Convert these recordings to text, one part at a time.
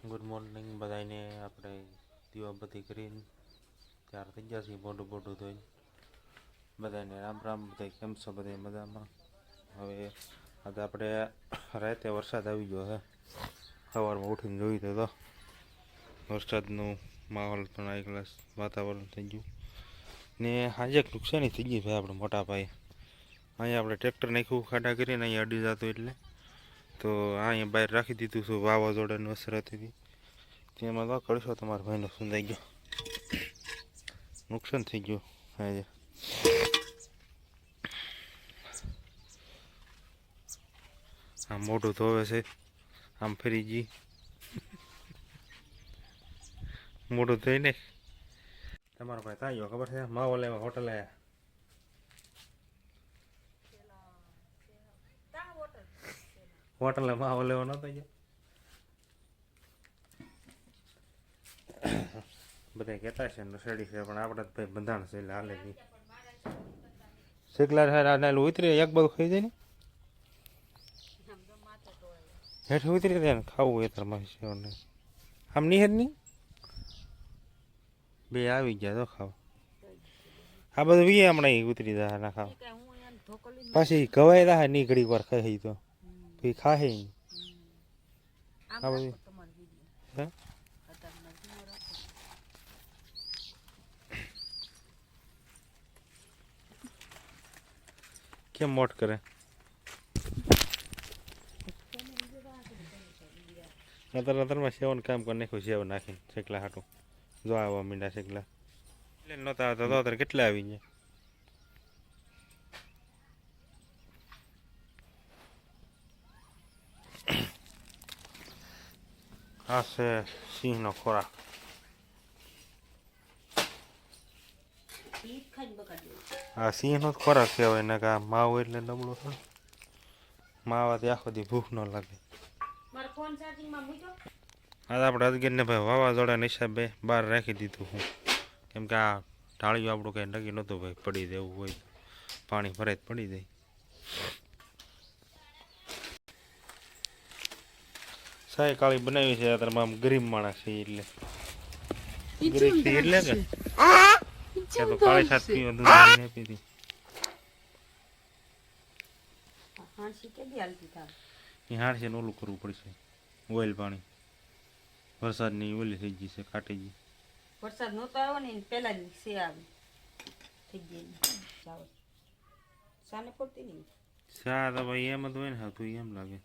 Good morning બધાને. આપણે દીવાબત્તી કરીને ત્યાર થઈ ગયા છીએ, મોઢું બોઢું ધોઈને. બધાને રામ રામ. બધા કેમ છો? બધા મજામાં. હવે આજે આપણે રાતે વરસાદ આવી ગયો છે. સવારમાં ઉઠીને જોયું તો વરસાદનું માહોલ પણ આ ગ્લાસ વાતાવરણ થઈ ગયું ને. આજે એક નુકસાની થઈ ગઈ ભાઈ આપણે મોટા ભાઈ. અહીંયા આપણે ટ્રેક્ટર નાખ્યું, ખાડા કરીને અહીંયા અડી જતું, એટલે તો અહીંયા બહાર રાખી દીધું છું. વાવાઝોડાની અસર હતી તેમાં તો કળશો તમારા ભાઈનો સુંદાઈ ગયો, નુકસાન થઈ ગયું. આજે આમ મોઢું ધોવે છે, આમ ફરી ગઈ મોઢું ધોઈને. તમારો ભાઈ થાય ખબર છે? માવો લેવા હોટલ આવ્યા. હોટલે માવો લેવો નતો ગયો. બધા કહેતા છે નસેડી છે, પણ આપણે ભાઈ બંધાણ છે એટલે હાલે નહીં. શેકલા ઉતરી એક બધું ખાઈ જાય ને, હેઠ ઉતરી જાય ને. ખાવું હોય તમારે સેવને આમ નિહેર નહીં. બે આવી ગયા તો ખાવ. આ બધું વીએ હમણાં ઉતરી જાય ના ખાવ. પાછી ગવાય રહે નહીં, ઘડી વાર ખાઈ તો પછી ખાહે નહીં. આ બધું કેમ મોટ કરે? નતરમાં સેવન કામ કરી નાખ્યું. સેવ નાખીને શેકલા હાટું જો આવવા મીંડા શેકલા એટલે નહોતા આવતા તો અત્યારે કેટલા આવી ગયા. આ છે સિંહનો ખોરાક. આ સિંહનો જ ખોરાક કહેવાય ને. આ માવો એટલે નબળો છે. માવાથી આખો દી ભૂખ ન લાગે. આ આપણે અજગરને ભાઈ વાવાઝોડાના હિસાબે બહાર રાખી દીધું હું, કેમ કે આ ઢાળિયું આપણું કંઈ નક્કી નહોતું ભાઈ. પડી દેવું હોય પાણી ભરાય જ પડી જાય. સાય કાળી બનાવી છે અત્યારે. આમ ગરીબ માણસ છે એટલે ગરીબ છે એટલે કે તો કાળી સાત પીવા દૂધ નહીં પીધી. હાણસી ને ઓલું કરવું પડશે, ઓઇલ પાણી. વરસાદની ઓલી થઈ ગઈ છે, કાટી ગઈ. વરસાદ નહોતો આવ્યો ને પેલા સે આવી થઈ ગઈ. સાને પડતી નહીં. સા તો ભાઈ એમ જ હોય ને. હા તું એમ લાગે.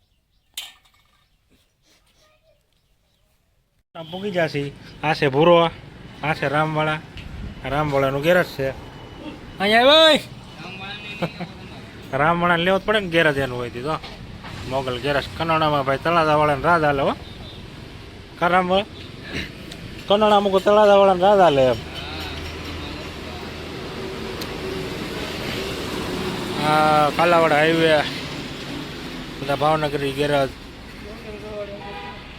પૂગી જશે. આ છે ભૂરો, આ છે રામવાળા. રામવાળાનું ગેરેજ છે અહીંયા. ભાઈ રામવાળાને લેવો જ પડે ને ગેરેજ એનું હોય તો. મોગલ ગેરેજ કનોડામાં ભાઈ તળાજાવાળાને રાજ હાલે હો. રામવાળા કનોડા મૂકો તળાજાવાળાને રાજ હાલે એમ. આ કાલાવાડા હાઈવે, બધા ભાવનગરી ગેરેજ.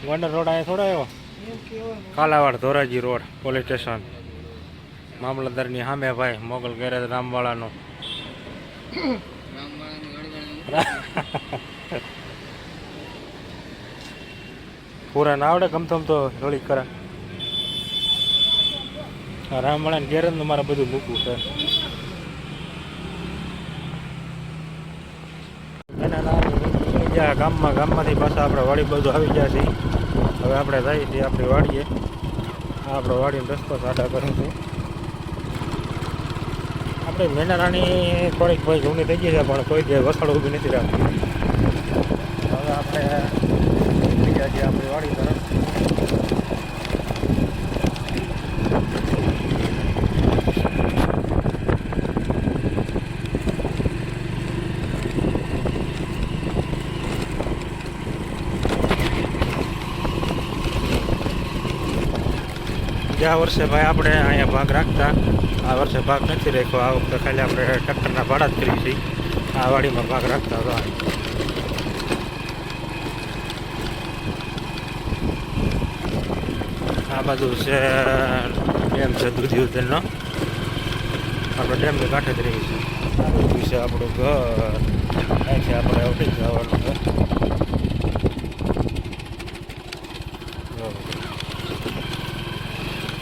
ગોંડલ રોડ અહીંયા થોડો આવ્યો. Kalawad Dhoraji road police station, મામલતદારની સામે ભાઈ મોગલ ગેરેજ રામવાળાનો. પૂરા ના આવડે ગમતમ તો થોડીક કરા. રામવાળાને ગેરેજનું મારે બધું મૂકવું છે. એના ગામમાંથી પાછા આપણે વાડી બધું આવી ગયા છીએ. હવે આપણે જઈએ છીએ આપણી વાડીએ. આપણે વાડીનો રસ્તો સાડા કરું છું. આપણે મેનારાણી થોડીક ભાઈ જૂની થઈ ગઈ છે, પણ કોઈ જે વસાડ ઊભી નથી રાખતી. હવે આપણે ગયા છીએ આપણી વાડી તરફ. ગયા વર્ષે ભાઈ આપણે અહીંયા ભાગ રાખતા, આ વર્ષે ભાગ નથી રાખ્યો. આ વખતે ખાલી આપણે ટ્રેક્ટરના ભાડા જ કરીએ છીએ. આ વાડીમાં ભાગ રાખતા હતા. આ બાજુ છે ડેમ છે દૂધીઉદ્દીનનો. આપણે ડેમની કાંઠે જ રહીએ છીએ. આ બધું છે આપણું ઘર. અહીંથી આપણે ઉઠી જવાનું છે.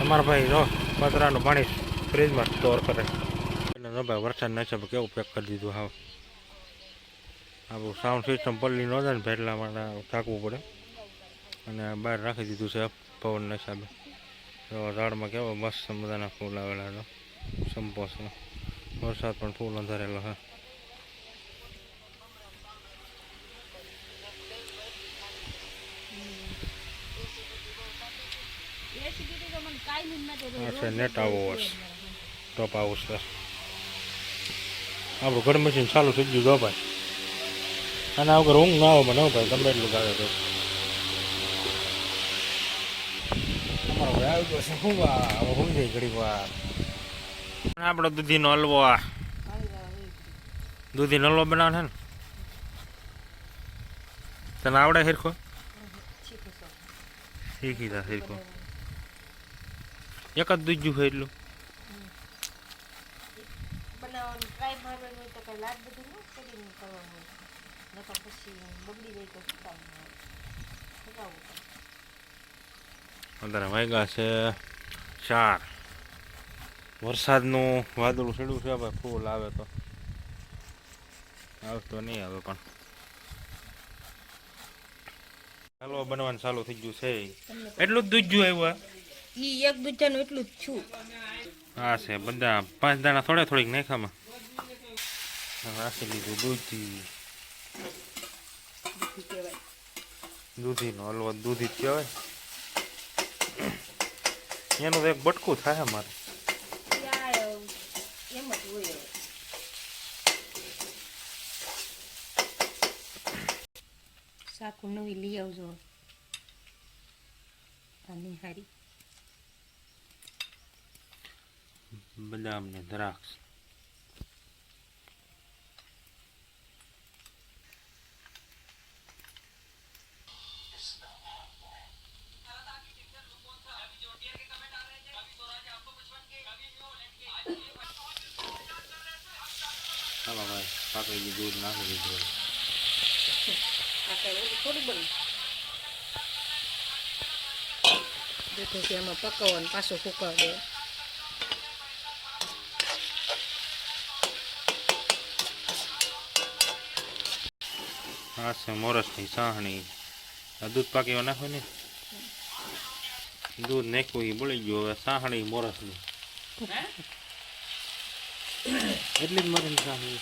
અમારા ભાઈ જો પતરાનું પાણી ફ્રીજમાં સ્ટોર કરે એટલે જો ભાઈ વરસાદ ન છે કેવું પેક કરી દીધું હાવ આપણું સાઉન્ડ સિસ્ટમ પલ્લી ન જાય ને એટલા માટે થાકવું પડે અને બહાર રાખી દીધું છે પવનના હિસાબે તો ઝાડમાં કેવો મસ્ત મજાના ફૂલ આવેલા છે સંપો છે વરસાદ પણ ફૂલ અંધારેલો છે આ છે નેટ હાઉસ ટોપ હાઉસ છે આપણું ઘર મશીન ચાલુ થઈ ગયું જો ભાઈ આના વગર ઊંઘ ના આવે મને ભાઈ ગમે એટલું ગાવે તો અમારો ભાઈ આવી ગયો છે શું હું જઈ ઘડી વાર આપણો દૂધીનો હલવો દૂધીનો હલવો બનાવે છે ને તને આવડે હિરખો શીખી તા હિરખો એક જ દૂધ હોય એટલું બનાવવાનું ટ્રાય મારવાનું હોય તો કઈ લાડ બધું ન કરીને કરવાનું હોય નકર પછી બગડી જાય તો સુકાવવું અત્યારે વાગ્યા છે 4 વરસાદનું વાદળું છેડું છે ભાઈ ફૂલ આવે તો આવતો નહીં આવે પણ હલવો બનવાનું ચાલુ થઈ ગયું છે એટલું જ દૂધ આવ્યું ઈ એક દૂધાનું એટલું જ છું હા છે બધા 5 દાણા થોડીક નાખામાં રાખી લીધું દૂધીનો હલવો દૂધી જ કહેવાય એનું તો એક બટકું થાય મારે એમ જ હોય સાકુ નવી લઈ આવજો અને હારી બદામ ને દ્રાક્ષ ચાલો ભાઈ પાકેલું દૂધ નાખી દીધું થોડું બને દેખો કે એમાં પકાવવાનું પાછું ફૂકાવ દે હા છે મોરસની સાહણી આ દૂધ પાકી નાખો ને દૂધ નાખ્યું એ બળી ગયું હવે સાહણી મોરસની એટલી જ મરે સાહણી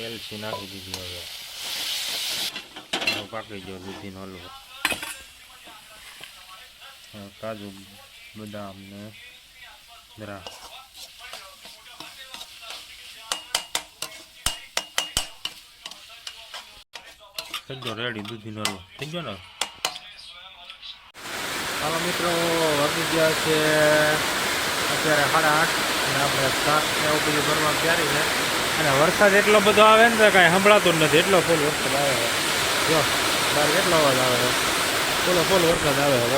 એલચી નાખી દીધી હવે પાકી ગયો દૂધીનો હલવો કાજુ બદામ ને દ્રાક્ષ થઈ ગયો રેડી દૂધીનો હલવો થઈ ગયો ને ચાલો મિત્રો વાગી ગયા છે અત્યારે 8:30 અને આપણે શાક ને એવું બધું ભરવા તૈયારી છે અને વરસાદ એટલો બધો આવે ને તો કાંઈ સંભળાતું જ નથી એટલો ફૂલ વરસાદ આવે છે જો બહાર કેટલો અવાજ આવે છે ફૂલ વરસાદ આવે છે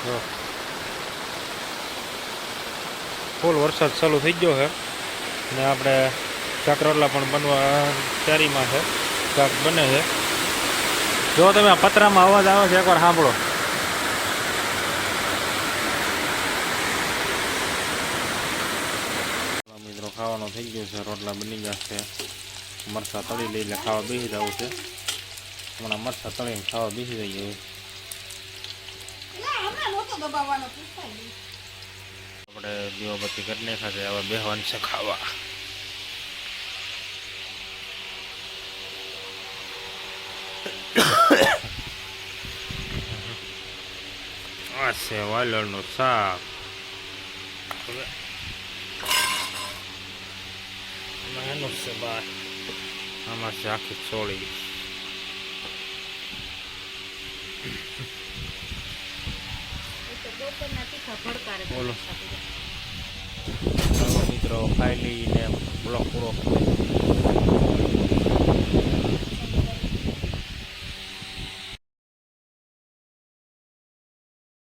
જો ફૂલ વરસાદ ચાલુ થઈ ગયો છે અને આપણે શાક રોટલા પણ બનવા તૈયારીમાં છે શાક બને છે જો તમે આ પતરામાં અવાજ આવે છે એકવાર સાંભળો મિત્રો ખાવાનો થઈ ગયો છે રોટલા બની ગયા છે મરચાં તળી લઈ એટલે ખાવા બેસી જવું છે હમણાં મરચાં તળીને ખાવા બેસી જઈએ આપણે દીવાબત્તી કરી નાખ્યા છે હવે બેહવાનું છે ખાવા આ છે વાલોળનું શાક એનું છે બાર આમાં છે આખી ચોળી બોલો ચાલો મિત્રો ખાઈ લઈને બ્લોક પૂરો